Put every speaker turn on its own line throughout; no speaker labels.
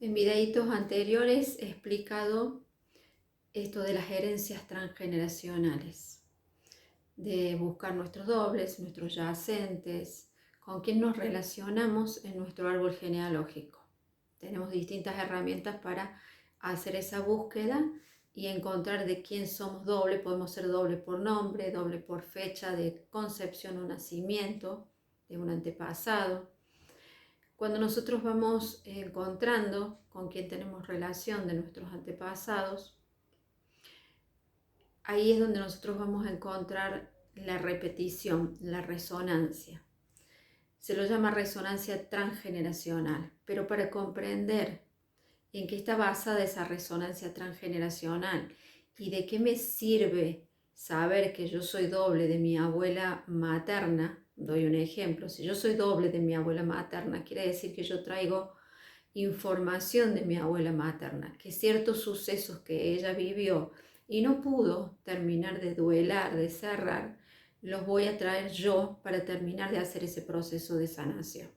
En videitos anteriores he explicado esto de las herencias transgeneracionales, de buscar nuestros dobles, nuestros yacentes, con quién nos relacionamos en nuestro árbol genealógico. Tenemos distintas herramientas para hacer esa búsqueda y encontrar de quién somos doble. Podemos ser doble por nombre, doble por fecha de concepción o nacimiento de un antepasado. Cuando nosotros vamos encontrando con quién tenemos relación de nuestros antepasados, ahí es donde nosotros vamos a encontrar la repetición, la resonancia. Se lo llama resonancia transgeneracional, pero para comprender en qué está basada esa resonancia transgeneracional y de qué me sirve saber que yo soy doble de mi abuela materna. Doy un ejemplo: si yo soy doble de mi abuela materna, quiere decir que yo traigo información de mi abuela materna, que ciertos sucesos que ella vivió y no pudo terminar de duelar, de cerrar, los voy a traer yo para terminar de hacer ese proceso de sanación.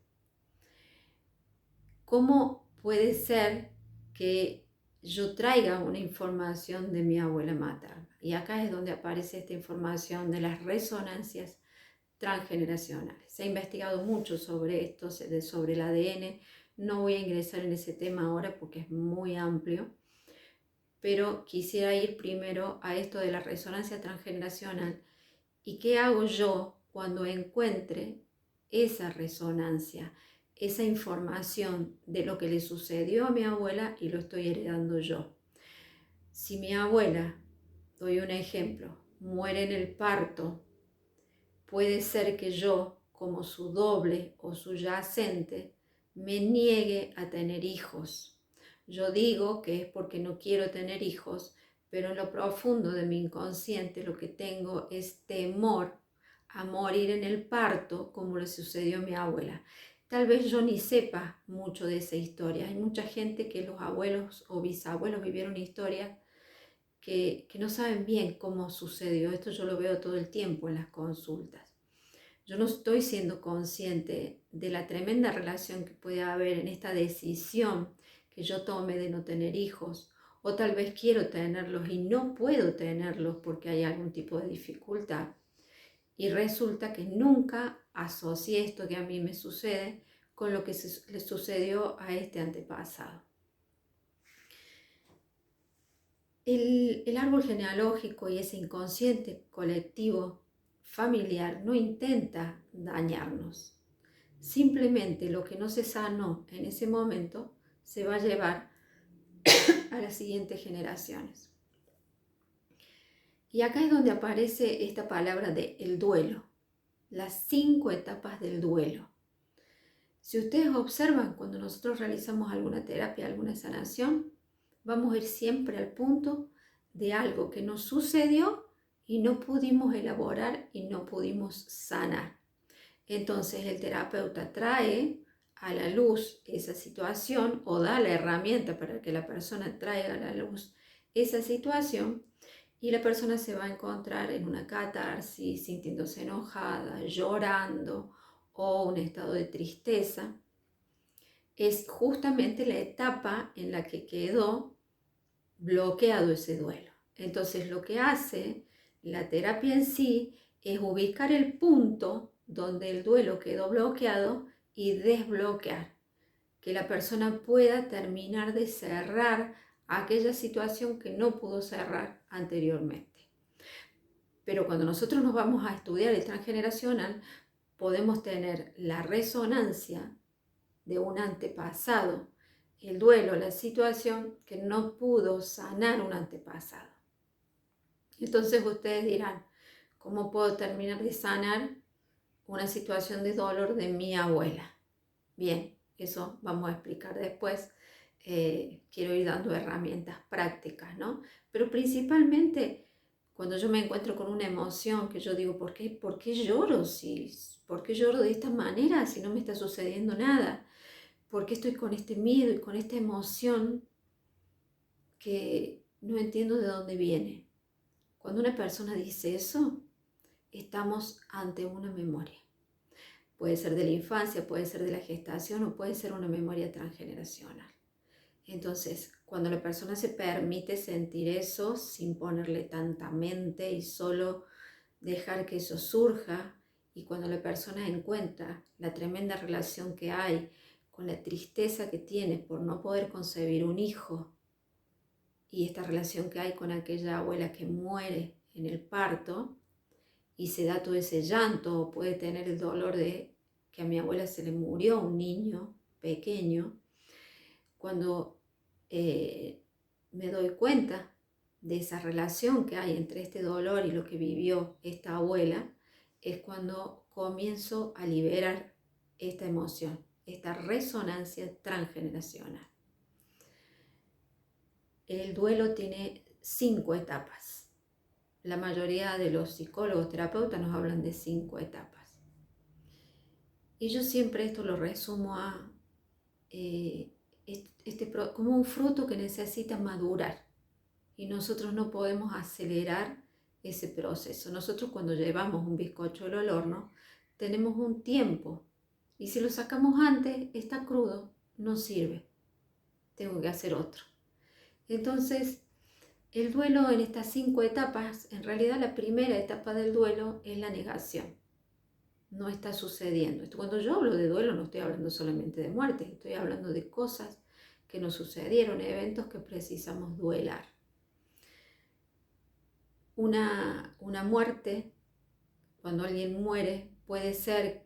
¿Cómo puede ser que yo traiga una información de mi abuela materna? Y acá es donde aparece esta información de las resonancias transgeneracionales. Se ha investigado mucho sobre esto, sobre el ADN. No voy a ingresar en ese tema ahora porque es muy amplio, pero quisiera ir primero a esto de la resonancia transgeneracional y qué hago yo cuando encuentre esa resonancia, esa información de lo que le sucedió a mi abuela y lo estoy heredando yo. Si mi abuela, doy un ejemplo, muere en el parto, puede ser que yo, como su doble o su yacente, me niegue a tener hijos. Yo digo que es porque no quiero tener hijos, pero en lo profundo de mi inconsciente lo que tengo es temor a morir en el parto, como le sucedió a mi abuela. Tal vez yo ni sepa mucho de esa historia. Hay mucha gente que los abuelos o bisabuelos vivieron historias que no saben bien cómo sucedió. Esto yo lo veo todo el tiempo en las consultas. Yo no estoy siendo consciente de la tremenda relación que puede haber en esta decisión que yo tome de no tener hijos, o tal vez quiero tenerlos y no puedo tenerlos porque hay algún tipo de dificultad. Y resulta que nunca asocié esto que a mí me sucede con lo que le sucedió a este antepasado. El árbol genealógico y ese inconsciente colectivo familiar no intenta dañarnos. Simplemente lo que no se sanó en ese momento se va a llevar a las siguientes generaciones. Y acá es donde aparece esta palabra de el duelo, las 5 etapas del duelo. Si ustedes observan, cuando nosotros realizamos alguna terapia, alguna sanación, vamos a ir siempre al punto de algo que nos sucedió y no pudimos elaborar y no pudimos sanar. Entonces el terapeuta trae a la luz esa situación o da la herramienta para que la persona traiga a la luz esa situación y la persona se va a encontrar en una catarsis, sintiéndose enojada, llorando o un estado de tristeza. Es justamente la etapa en la que quedó bloqueado ese duelo. Entonces lo que hace la terapia en sí es ubicar el punto donde el duelo quedó bloqueado y desbloquear, que la persona pueda terminar de cerrar aquella situación que no pudo cerrar anteriormente. Pero cuando nosotros nos vamos a estudiar el transgeneracional, podemos tener la resonancia de un antepasado, el duelo, la situación que no pudo sanar un antepasado. Entonces ustedes dirán, ¿cómo puedo terminar de sanar una situación de dolor de mi abuela? Bien, eso vamos a explicar después. Quiero ir dando herramientas prácticas, ¿no? Pero principalmente cuando yo me encuentro con una emoción que yo digo, ¿por qué lloro? ¿Por qué lloro de esta manera si no me está sucediendo nada? ¿Por qué estoy con este miedo y con esta emoción que no entiendo de dónde viene? Cuando una persona dice eso, estamos ante una memoria. Puede ser de la infancia, puede ser de la gestación o puede ser una memoria transgeneracional. Entonces, cuando la persona se permite sentir eso sin ponerle tanta mente y solo dejar que eso surja, y cuando la persona encuentra la tremenda relación que hay con la tristeza que tiene por no poder concebir un hijo y esta relación que hay con aquella abuela que muere en el parto y se da todo ese llanto, o puede tener el dolor de que a mi abuela se le murió un niño pequeño, cuando me doy cuenta de esa relación que hay entre este dolor y lo que vivió esta abuela, es cuando comienzo a liberar esta emoción, esta resonancia transgeneracional. El duelo tiene 5 etapas. La mayoría de los psicólogos, terapeutas nos hablan de 5 etapas. Y yo siempre esto lo resumo a como un fruto que necesita madurar. Y nosotros no podemos acelerar ese proceso. Nosotros cuando llevamos un bizcochuelo al horno, tenemos un tiempo. Y si lo sacamos antes, está crudo, no sirve. Tengo que hacer otro. Entonces, el duelo en estas 5 etapas, en realidad la primera etapa del duelo es la negación. No está sucediendo. Cuando yo hablo de duelo no estoy hablando solamente de muerte, estoy hablando de cosas que nos sucedieron, eventos que precisamos duelar. Una muerte, cuando alguien muere, puede ser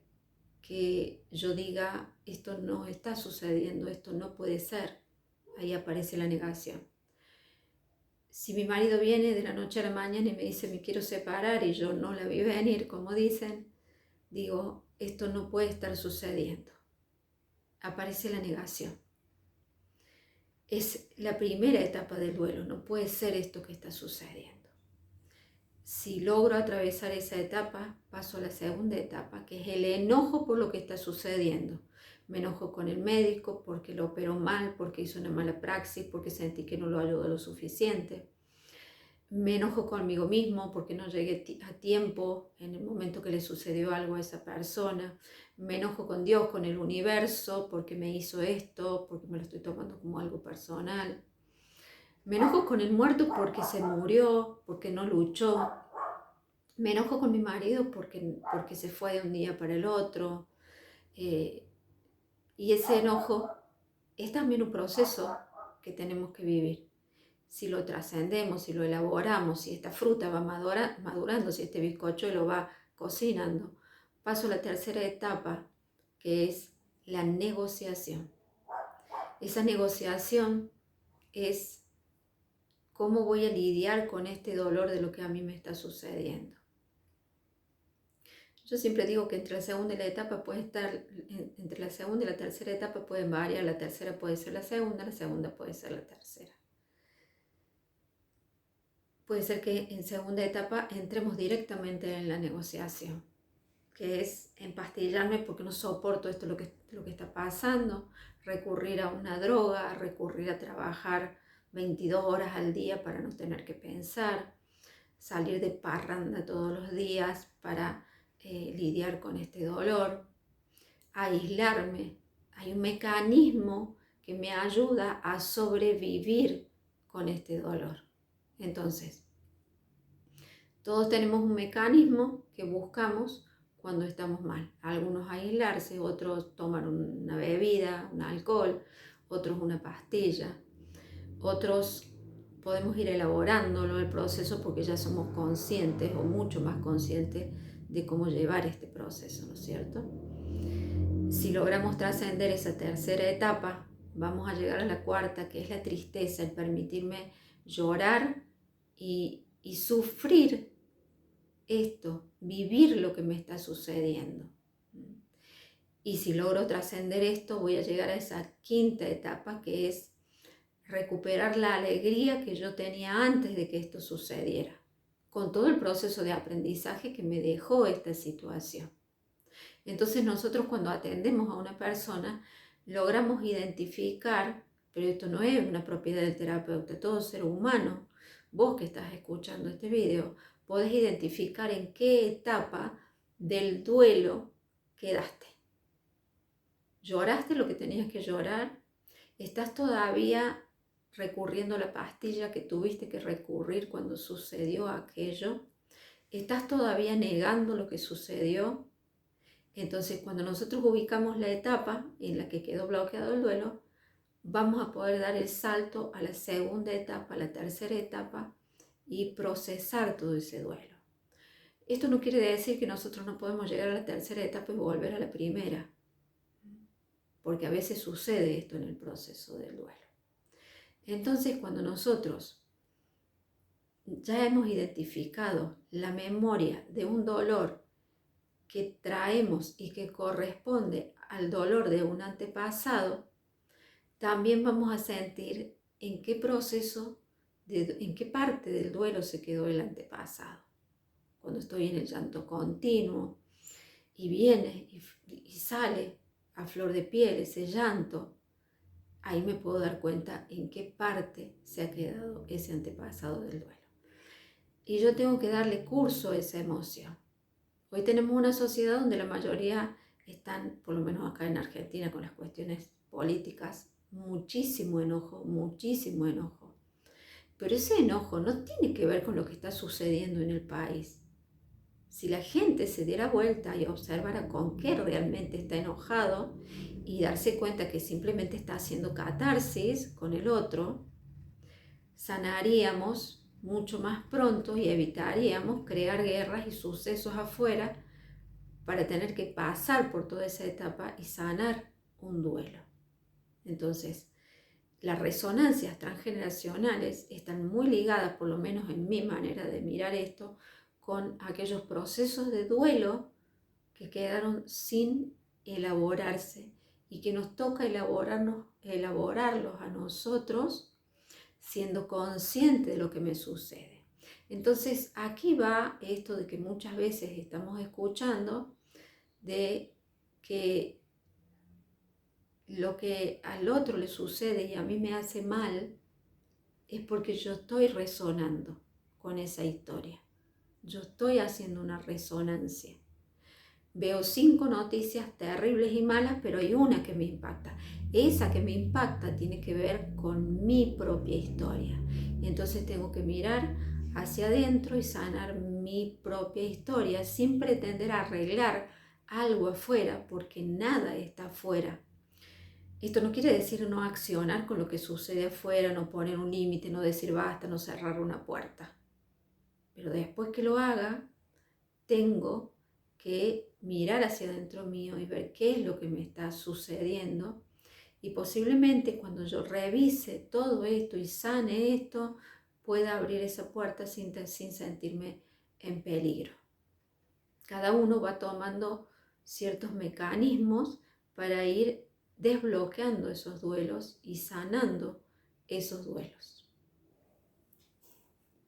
que yo diga, esto no está sucediendo, esto no puede ser. Ahí aparece la negación. Si mi marido viene de la noche a la mañana y me dice, me quiero separar, y yo no la vi venir, como dicen, digo, esto no puede estar sucediendo. Aparece la negación. Es la primera etapa del duelo, no puede ser esto que está sucediendo. Si logro atravesar esa etapa, paso a la segunda etapa, que es el enojo por lo que está sucediendo. Me enojo con el médico porque lo operó mal, porque hizo una mala praxis, porque sentí que no lo ayudó lo suficiente. Me enojo conmigo mismo porque no llegué a tiempo en el momento que le sucedió algo a esa persona. Me enojo con Dios, con el universo, porque me hizo esto, porque me lo estoy tomando como algo personal. Me enojo con el muerto porque se murió, porque no luchó. Me enojo con mi marido porque se fue de un día para el otro. Y ese enojo es también un proceso que tenemos que vivir. Si lo trascendemos, si lo elaboramos, si esta fruta va madurando, si este bizcochuelo va cocinando, paso a la tercera etapa, que es la negociación. Esa negociación es cómo voy a lidiar con este dolor de lo que a mí me está sucediendo. Yo siempre digo que entre la segunda y la etapa puede estar, entre la segunda y la tercera etapa pueden variar, la tercera puede ser la segunda puede ser la tercera. Puede ser que en segunda etapa entremos directamente en la negociación, que es empastillarme porque no soporto esto, lo que está pasando, recurrir a una droga, recurrir a trabajar 22 horas al día para no tener que pensar, salir de parranda todos los días para lidiar con este dolor, aislarme. Hay un mecanismo que me ayuda a sobrevivir con este dolor. Entonces, todos tenemos un mecanismo que buscamos cuando estamos mal. Algunos aislarse, otros tomar una bebida, un alcohol, otros una pastilla, otros podemos ir elaborándolo el proceso porque ya somos conscientes o mucho más conscientes de cómo llevar este proceso, ¿no es cierto? Si logramos trascender esa tercera etapa, vamos a llegar a la cuarta, que es la tristeza, el permitirme llorar y sufrir esto, vivir lo que me está sucediendo. Y si logro trascender esto, voy a llegar a esa quinta etapa, que es recuperar la alegría que yo tenía antes de que esto sucediera, con todo el proceso de aprendizaje que me dejó esta situación. Entonces nosotros cuando atendemos a una persona, logramos identificar, pero esto no es una propiedad del terapeuta, todo ser humano, vos que estás escuchando este video, podés identificar en qué etapa del duelo quedaste. ¿Lloraste lo que tenías que llorar? ¿Estás todavía recurriendo a la pastilla que tuviste que recurrir cuando sucedió aquello? ¿Estás todavía negando lo que sucedió? Entonces, cuando nosotros ubicamos la etapa en la que quedó bloqueado el duelo, vamos a poder dar el salto a la segunda etapa, a la tercera etapa y procesar todo ese duelo. Esto no quiere decir que nosotros no podemos llegar a la tercera etapa y volver a la primera, porque a veces sucede esto en el proceso del duelo. Entonces, cuando nosotros ya hemos identificado la memoria de un dolor que traemos y que corresponde al dolor de un antepasado, también vamos a sentir en qué proceso, en qué parte del duelo se quedó el antepasado. Cuando estoy en el llanto continuo y viene y sale a flor de piel ese llanto, ahí me puedo dar cuenta en qué parte se ha quedado ese antepasado del duelo. Y yo tengo que darle curso a esa emoción. Hoy tenemos una sociedad donde la mayoría están, por lo menos acá en Argentina, con las cuestiones políticas, muchísimo enojo, muchísimo enojo. Pero ese enojo no tiene que ver con lo que está sucediendo en el país. Si la gente se diera vuelta y observara con qué realmente está enojado y darse cuenta que simplemente está haciendo catarsis con el otro, sanaríamos mucho más pronto y evitaríamos crear guerras y sucesos afuera para tener que pasar por toda esa etapa y sanar un duelo. Entonces, las resonancias transgeneracionales están muy ligadas, por lo menos en mi manera de mirar esto, con aquellos procesos de duelo que quedaron sin elaborarse y que nos toca elaborarlos a nosotros siendo consciente de lo que me sucede. Entonces aquí va esto de que muchas veces estamos escuchando de que lo que al otro le sucede y a mí me hace mal es porque yo estoy resonando con esa historia. Yo estoy haciendo una resonancia. Veo 5 noticias terribles y malas, pero hay una que me impacta. Esa que me impacta tiene que ver con mi propia historia. Y entonces tengo que mirar hacia adentro y sanar mi propia historia sin pretender arreglar algo afuera, porque nada está afuera. Esto no quiere decir no accionar con lo que sucede afuera, no poner un límite, no decir basta, no cerrar una puerta. Pero después que lo haga, tengo que mirar hacia adentro mío y ver qué es lo que me está sucediendo. Y posiblemente cuando yo revise todo esto y sane esto, pueda abrir esa puerta sin sentirme en peligro. Cada uno va tomando ciertos mecanismos para ir desbloqueando esos duelos y sanando esos duelos.